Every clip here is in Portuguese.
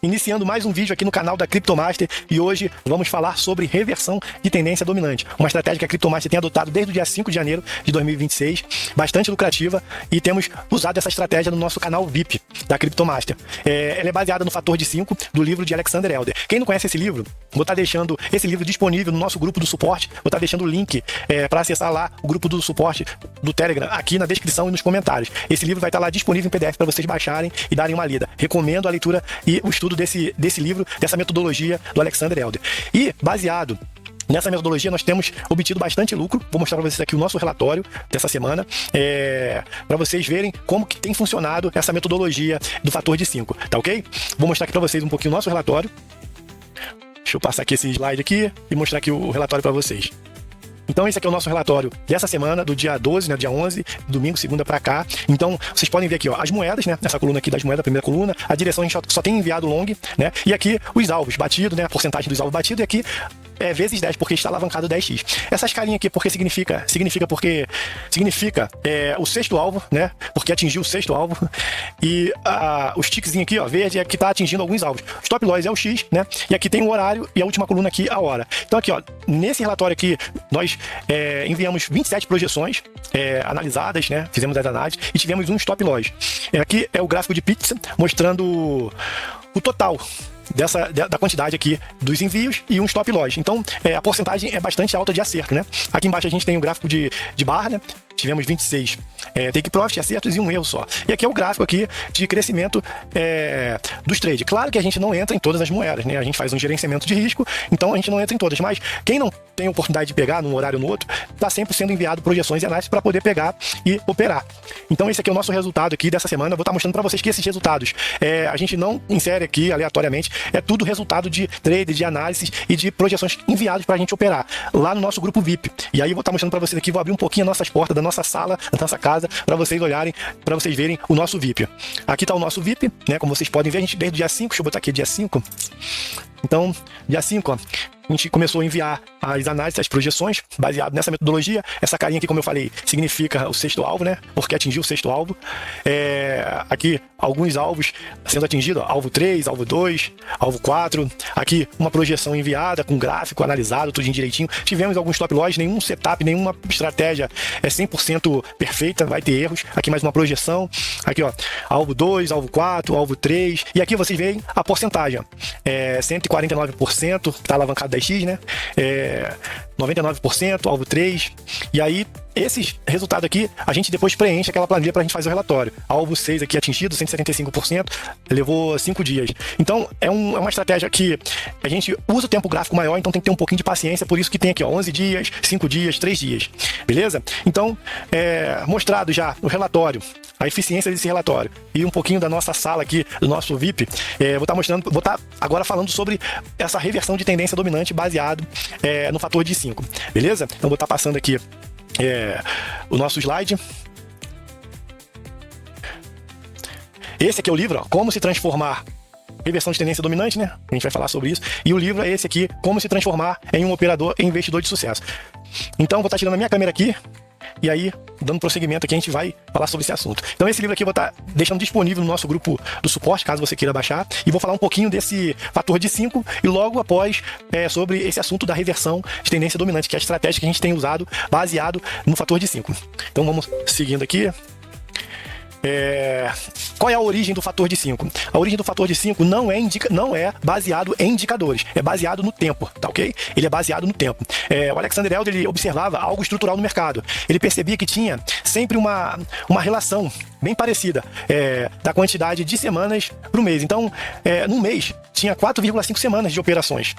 Iniciando mais um vídeo aqui no canal da Cryptomaster e hoje vamos falar sobre reversão de tendência dominante. Uma estratégia que a Cryptomaster tem adotado desde o dia 5 de janeiro de 2026, bastante lucrativa, e temos usado essa estratégia no nosso canal VIP da Cryptomaster. Ela é baseada no fator de 5 do livro de Alexander Elder. Quem não conhece esse livro, vou estar deixando esse livro disponível no nosso grupo do suporte, vou estar deixando o link para acessar lá o grupo do suporte do Telegram aqui na descrição e nos comentários. Esse livro vai estar lá disponível em PDF para vocês baixarem e darem uma lida. Recomendo a leitura e o estudo desse livro, dessa metodologia do Alexander Elder. E baseado nessa metodologia, nós temos obtido bastante lucro. Vou mostrar para vocês aqui o nosso relatório dessa semana, para vocês verem como que tem funcionado essa metodologia do fator de 5, tá ok? Vou mostrar aqui para vocês um pouquinho o nosso relatório. Deixa eu passar aqui esse slide aqui e mostrar aqui o relatório para vocês. Então esse aqui é o nosso relatório dessa semana, do dia 12, né, dia 11, domingo, segunda pra cá. Então vocês podem ver aqui, ó, as moedas, né, nessa coluna aqui das moedas, a primeira coluna, a direção a gente só tem enviado long, né, e aqui os alvos batidos, né, a porcentagem dos alvos batidos, e aqui vezes 10, porque está alavancado 10x. Essas carinhas aqui, porque significa o sexto alvo, né, porque atingiu o sexto alvo, e os tiquezinhos aqui, ó, verde, é que está atingindo alguns alvos. O stop loss é o X, né, e aqui tem o horário, e a última coluna aqui, a hora. Então aqui, ó, nesse relatório aqui, nós enviamos 27 projeções analisadas, né? Fizemos as análises e tivemos um stop loss. Aqui é o gráfico de pizza mostrando o total da quantidade aqui dos envios e um stop loss. Então a porcentagem é bastante alta de acerto, né? Aqui embaixo a gente tem o gráfico de barra, né? Tivemos 26 take profit, acertos e um erro só. E aqui é o gráfico aqui de crescimento dos trades. Claro que a gente não entra em todas as moedas, né? A gente faz um gerenciamento de risco, então a gente não entra em todas. Mas quem não tem oportunidade de pegar num horário ou no outro, está sempre sendo enviado projeções e análises para poder pegar e operar. Então esse aqui é o nosso resultado aqui dessa semana. Eu vou estar mostrando para vocês que esses resultados a gente não insere aqui aleatoriamente, é tudo resultado de trade, de análises e de projeções enviadas para a gente operar lá no nosso grupo VIP. E aí eu vou estar mostrando para vocês aqui, vou abrir um pouquinho as nossas portas da nossa sala, da nossa casa, para vocês olharem, para vocês verem o nosso VIP. Aqui está o nosso VIP, né? Como vocês podem ver, a gente desde o dia 5, deixa eu botar aqui dia 5. Então, dia 5, ó, a gente começou a enviar as análises, as projeções, baseado nessa metodologia. Essa carinha aqui, como eu falei, significa o sexto alvo, né? Porque atingiu o sexto alvo. Aqui, alguns alvos sendo atingidos, ó, alvo 3, alvo 2, alvo 4. Aqui, uma projeção enviada, com gráfico analisado, tudo direitinho. Tivemos alguns stop loss, nenhum setup, nenhuma estratégia 100% perfeita, vai ter erros. Aqui mais uma projeção. Aqui, ó, alvo 2, alvo 4, alvo 3. E aqui vocês veem a porcentagem, ó. 149%, tá alavancado 10x, né? 99%, alvo 3. E aí, esses resultados aqui, a gente depois preenche aquela planilha para a gente fazer o relatório. Alvo 6 aqui atingido, 175%, levou 5 dias. Então, é uma estratégia que a gente usa o tempo gráfico maior, então tem que ter um pouquinho de paciência, por isso que tem aqui, ó, 11 dias, 5 dias, 3 dias. Beleza? Então, mostrado já o relatório, a eficiência desse relatório e um pouquinho da nossa sala aqui, do nosso VIP, vou estar agora falando sobre essa reversão de tendência dominante baseado no fator de 5. Beleza? Então, vou estar passando aqui o nosso slide. Esse aqui é o livro, ó, Como se transformar, reversão de tendência dominante, né? A gente vai falar sobre isso. E o livro é esse aqui, Como se transformar em um operador e investidor de sucesso. Então, vou estar tirando a minha câmera aqui e aí, dando prosseguimento aqui, a gente vai falar sobre esse assunto. Então esse livro aqui eu vou estar deixando disponível no nosso grupo do suporte, caso você queira baixar, e vou falar um pouquinho desse fator de 5 e logo após sobre esse assunto da reversão de tendência dominante, que é a estratégia que a gente tem usado baseado no fator de 5. Então vamos seguindo aqui. Qual é a origem do fator de 5? A origem do fator de 5 não é baseado em indicadores, é baseado no tempo, tá ok? Ele é baseado no tempo. O Alexander Elder, ele observava algo estrutural no mercado. Ele percebia que tinha sempre uma relação bem parecida da quantidade de semanas para o mês. Então, num mês, tinha 4,5 semanas de operações.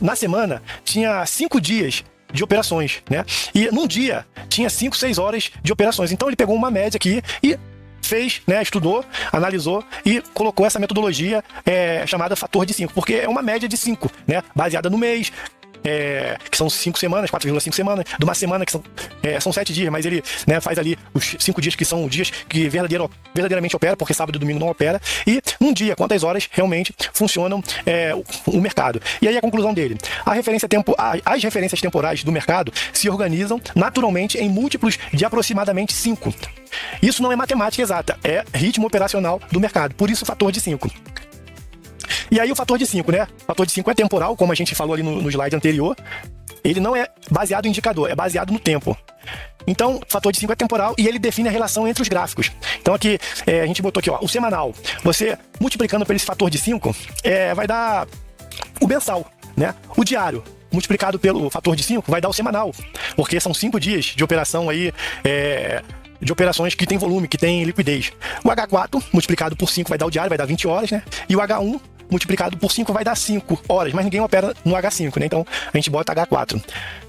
Na semana, tinha 5 dias de operações, né? E num dia, tinha 5, 6 horas de operações. Então, ele pegou uma média aqui e fez, né, estudou, analisou e colocou essa metodologia chamada fator de 5, porque é uma média de 5, né, baseada no mês, que são 5 semanas, 4,5 semanas, de uma semana que são 7 dias, mas ele, né, faz ali os 5 dias que são dias que verdadeiramente opera, porque sábado e domingo não opera, e num dia, quantas horas realmente funcionam o mercado. E aí a conclusão dele, as referências temporais do mercado se organizam naturalmente em múltiplos de aproximadamente 5. Isso não é matemática exata, é ritmo operacional do mercado, por isso o fator de 5. E aí o fator de 5, né? O fator de 5 é temporal, como a gente falou ali no slide anterior. Ele não é baseado em indicador, é baseado no tempo. Então, o fator de 5 é temporal e ele define a relação entre os gráficos. Então aqui, a gente botou aqui, ó, o semanal. Você multiplicando por esse fator de 5, vai dar o mensal, né? O diário, multiplicado pelo fator de 5, vai dar o semanal. Porque são 5 dias de operação aí, de operações que tem volume, que tem liquidez. O H4, multiplicado por 5, vai dar o diário, vai dar 20 horas, né? E o H1, multiplicado por 5, vai dar 5 horas, mas ninguém opera no H5, né? Então, a gente bota H4.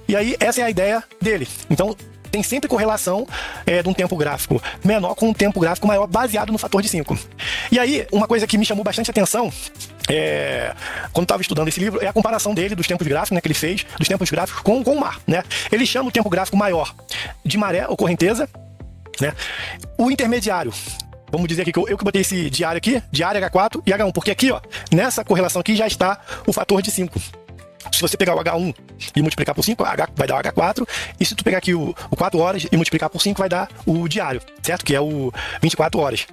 E aí, essa é a ideia dele. Então, tem sempre correlação de um tempo gráfico menor com um tempo gráfico maior, baseado no fator de 5. E aí, uma coisa que me chamou bastante atenção, quando estava estudando esse livro, é a comparação dele dos tempos gráficos, né, que ele fez, dos tempos gráficos com o mar, né? Ele chama o tempo gráfico maior de maré ou correnteza, né? O intermediário, vamos dizer aqui que eu que botei esse diário aqui, diário H4 e H1, porque aqui, ó, nessa correlação aqui já está o fator de 5. Se você pegar o H1 e multiplicar por 5, vai dar o H4. E se tu pegar aqui o 4 horas e multiplicar por 5, vai dar o diário, certo? Que é o 24 horas.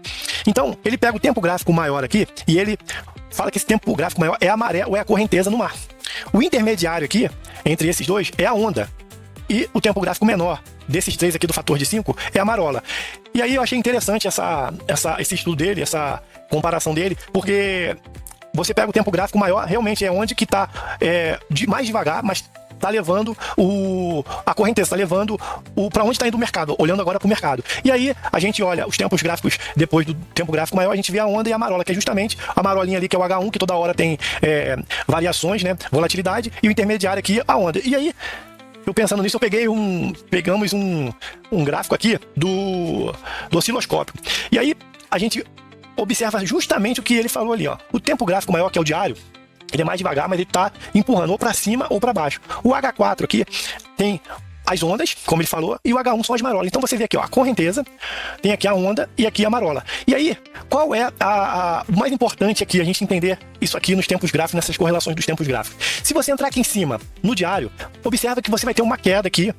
Então, ele pega o tempo gráfico maior aqui e ele fala que esse tempo gráfico maior é a maré ou é a correnteza no mar. O intermediário aqui, entre esses dois, é a onda. E o tempo gráfico menor desses três aqui do fator de 5 é a marola. E aí eu achei interessante esse estudo dele, essa comparação dele, porque você pega o tempo gráfico maior, realmente é onde que está mais devagar, mas está levando a correnteza, está levando para onde está indo o mercado, olhando agora para o mercado. E aí a gente olha os tempos gráficos depois do tempo gráfico maior, a gente vê a onda e a marola, que é justamente a marolinha ali, que é o H1, que toda hora tem variações, né, volatilidade, e o intermediário aqui, a onda. E aí, eu pensando nisso, pegamos um gráfico aqui do osciloscópio. E aí a gente observa justamente o que ele falou ali, ó. O tempo gráfico maior, que é o diário, ele é mais devagar, mas ele está empurrando ou para cima ou para baixo. O H4 aqui tem as ondas, como ele falou, e o H1 são as marolas. Então você vê aqui, ó, a correnteza, tem aqui a onda e aqui a marola. E aí, qual é o mais importante aqui, a gente entender isso aqui nos tempos gráficos, nessas correlações dos tempos gráficos? Se você entrar aqui em cima, no diário, observa que você vai ter uma queda aqui.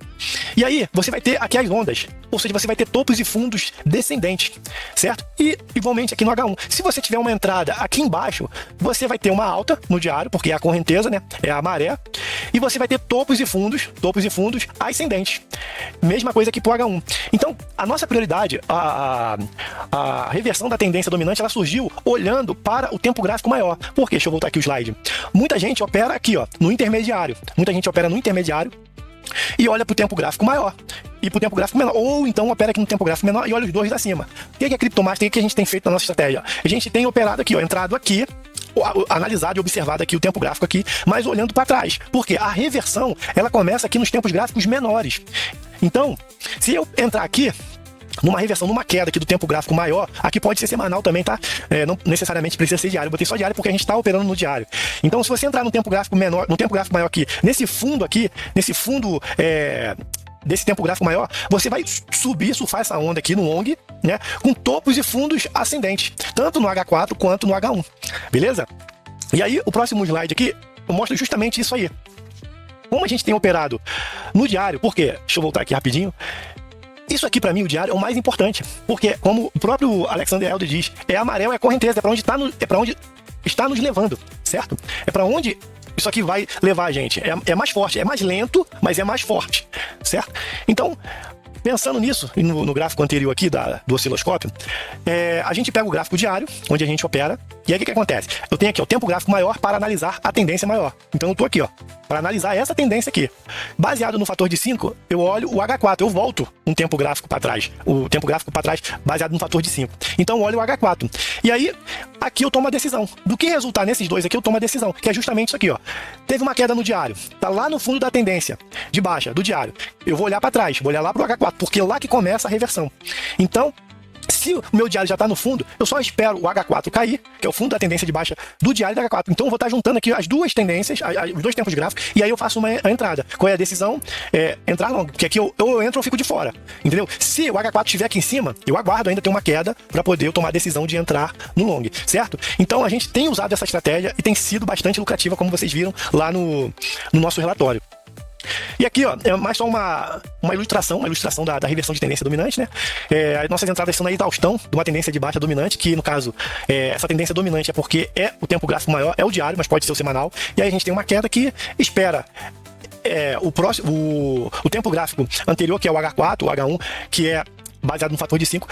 E aí, você vai ter aqui as ondas. Ou seja, você vai ter topos e fundos descendentes, certo? E, igualmente, aqui no H1. Se você tiver uma entrada aqui embaixo, você vai ter uma alta no diário, porque é a correnteza, né? É a maré. E você vai ter topos e fundos ascendentes. Mesma coisa aqui pro H1. Então, a nossa prioridade, a reversão da tendência dominante, ela surgiu olhando para o tempo gráfico maior. Por quê? Deixa eu voltar aqui o slide. Muita gente opera aqui, ó, no intermediário. Muita gente opera no intermediário e olha para o tempo gráfico maior e para o tempo gráfico menor, ou então opera aqui no tempo gráfico menor e olha os dois acima. O que é criptomaster? O que a gente tem feito na nossa estratégia? A gente tem operado aqui, ó, entrado aqui, analisado e observado aqui o tempo gráfico aqui, mas olhando para trás, porque a reversão ela começa aqui nos tempos gráficos menores. Então, se eu entrar aqui numa reversão, numa queda aqui do tempo gráfico maior, aqui pode ser semanal também, tá? Não necessariamente precisa ser diário, eu botei só diário porque a gente está operando no diário. Então, se você entrar no tempo gráfico menor, no tempo gráfico maior aqui, nesse fundo desse tempo gráfico maior, você vai surfar essa onda aqui no long, né? Com topos e fundos ascendentes, tanto no H4 quanto no H1, beleza? E aí, o próximo slide aqui, eu mostro justamente isso aí. Como a gente tem operado no diário, porque, deixa eu voltar aqui rapidinho, isso aqui para mim, o diário, é o mais importante, porque, como o próprio Alexander Elder diz, é amarelo, é correnteza, é para onde está nos levando, certo? É para onde isso aqui vai levar a gente. É mais forte, é mais lento, mas é mais forte, certo? Então, pensando nisso, e no gráfico anterior aqui do osciloscópio, a gente pega o gráfico diário, onde a gente opera, e aí o que acontece? Eu tenho aqui ó, o tempo gráfico maior para analisar a tendência maior. Então eu tô aqui, ó, para analisar essa tendência aqui. Baseado no fator de 5, eu olho o H4, eu volto um tempo gráfico para trás. O tempo gráfico para trás baseado no fator de 5. Então eu olho o H4. E aí, aqui eu tomo a decisão. Do que resultar nesses dois aqui, eu tomo a decisão, que é justamente isso aqui, ó. Teve uma queda no diário, tá lá no fundo da tendência de baixa do diário. Eu vou olhar para trás, vou olhar lá pro H4, porque é lá que começa a reversão. Então, se o meu diário já está no fundo, eu só espero o H4 cair, que é o fundo da tendência de baixa do diário do H4. Então eu vou estar juntando aqui as duas tendências, os dois tempos gráficos, e aí eu faço a entrada. Qual é a decisão? Entrar long, porque aqui eu entro ou fico de fora, entendeu? Se o H4 estiver aqui em cima, eu aguardo ainda ter uma queda para poder eu tomar a decisão de entrar no long, certo? Então a gente tem usado essa estratégia e tem sido bastante lucrativa, como vocês viram lá no nosso relatório. E aqui, ó, é mais só uma ilustração da reversão de tendência dominante, né? As nossas entradas são na exaustão de uma tendência de baixa dominante, que no caso, essa tendência dominante é porque é o tempo gráfico maior, é o diário, mas pode ser o semanal. E aí a gente tem uma queda que espera o tempo gráfico anterior, que é o H4, o H1, que é baseado no fator de 5,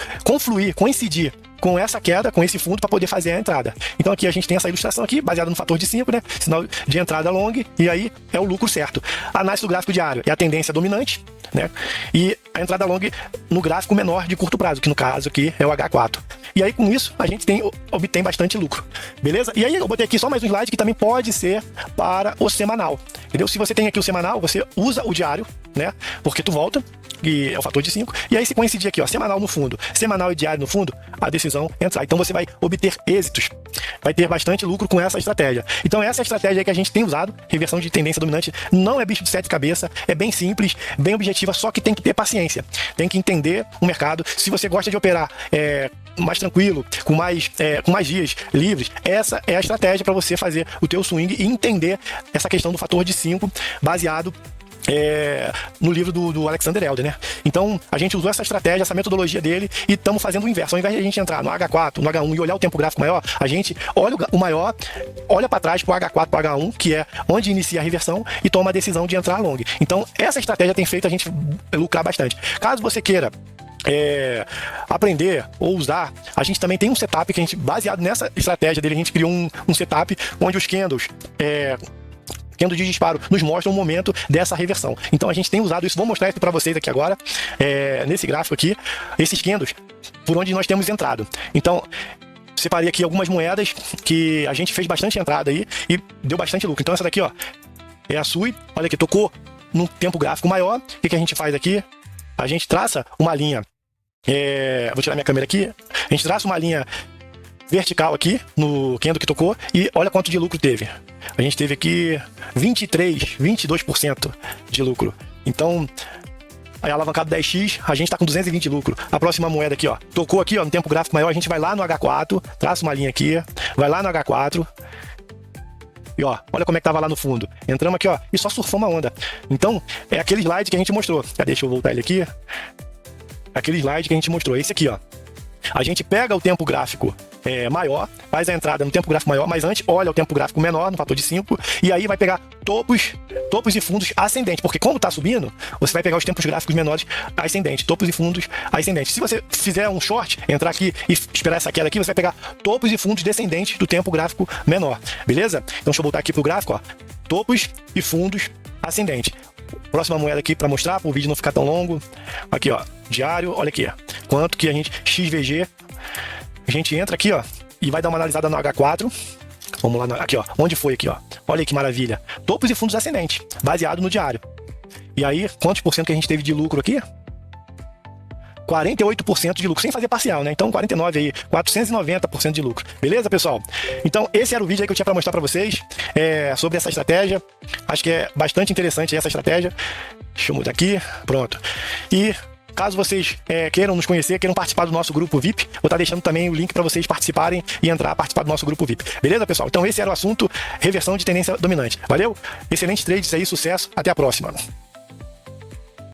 coincidir com essa queda, com esse fundo, para poder fazer a entrada. Então aqui a gente tem essa ilustração aqui, baseada no fator de 5, né? Sinal de entrada long, e aí é o lucro certo. A análise do gráfico diário é a tendência dominante, né? E a entrada long no gráfico menor de curto prazo, que no caso aqui é o H4. E aí com isso a gente obtém bastante lucro, beleza? E aí eu botei aqui só mais um slide que também pode ser para o semanal, entendeu? Se você tem aqui o semanal, você usa o diário, né? Porque tu volta, que é o fator de 5, e aí se coincidir aqui, ó, semanal no fundo, semanal e diário no fundo, a decisão é entrar. Então você vai obter êxitos, vai ter bastante lucro com essa estratégia. Então essa estratégia aí que a gente tem usado, reversão de tendência dominante, não é bicho de sete cabeças, é bem simples, bem objetiva, só que tem que ter paciência, tem que entender o mercado. Se você gosta de operar mais tranquilo, com mais dias livres, essa é a estratégia para você fazer o teu swing e entender essa questão do fator de 5 baseado no livro do Alexander Elder, né? Então a gente usou essa estratégia, essa metodologia dele, e estamos fazendo o inverso. Ao invés de a gente entrar no H4, no H1 e olhar o tempo gráfico maior, a gente olha o maior, olha para trás pro H4, pro H1, que é onde inicia a reversão, e toma a decisão de entrar long. Então essa estratégia tem feito a gente lucrar bastante. Caso você queira aprender ou usar, a gente também tem um setup que a gente, baseado nessa estratégia dele, a gente criou um setup onde os candles de disparo nos mostram o momento dessa reversão. Então a gente tem usado isso, vou mostrar isso para vocês aqui agora, nesse gráfico aqui, esses candles por onde nós temos entrado. Então separei aqui algumas moedas que a gente fez bastante entrada aí e deu bastante lucro. Então essa daqui, ó, é a SUI, olha aqui, tocou num tempo gráfico maior. O que a gente faz aqui? A gente traça uma linha, vou tirar minha câmera aqui, a gente traça uma linha vertical aqui no candle que tocou e olha quanto de lucro teve. A gente teve aqui 22% de lucro. Então, aí alavancado 10x, a gente está com 220 de lucro. A próxima moeda aqui, ó, tocou aqui, ó, no tempo gráfico maior, a gente vai lá no H4, traça uma linha aqui, vai lá no H4. E ó, olha como é que tava lá no fundo. Entramos aqui, ó, e só surfamos a onda. Então, é aquele slide que a gente mostrou. Deixa eu voltar ele aqui. Aquele slide que a gente mostrou, esse aqui, ó. A gente pega o tempo gráfico maior, faz a entrada no tempo gráfico maior, mas antes olha o tempo gráfico menor, no fator de 5, e aí vai pegar topos e fundos ascendentes, porque como está subindo, você vai pegar os tempos gráficos menores ascendentes, topos e fundos ascendentes. Se você fizer um short, entrar aqui e esperar essa queda aqui, você vai pegar topos e fundos descendentes do tempo gráfico menor, beleza? Então deixa eu voltar aqui pro gráfico, ó, topos e fundos ascendentes. Próxima moeda aqui para mostrar, para o vídeo não ficar tão longo. Aqui, ó, diário, olha aqui, ó, quanto que a gente, XVG, a gente entra aqui, ó, e vai dar uma analisada no H4. Vamos lá, aqui, ó, onde foi aqui, ó, olha aí que maravilha. Topos e fundos ascendentes, baseado no diário. E aí, quantos por cento que a gente teve de lucro aqui? 48% de lucro, sem fazer parcial, né? Então 49 aí, 490% de lucro. Beleza, pessoal? Então esse era o vídeo aí que eu tinha para mostrar para vocês sobre essa estratégia. Acho que é bastante interessante essa estratégia. Deixa eu mudar aqui, pronto. E caso vocês queiram nos conhecer, queiram participar do nosso grupo VIP, vou estar deixando também o link para vocês participarem e participar do nosso grupo VIP. Beleza, pessoal? Então esse era o assunto, reversão de tendência dominante. Valeu? Excelentes trades aí, sucesso, até a próxima.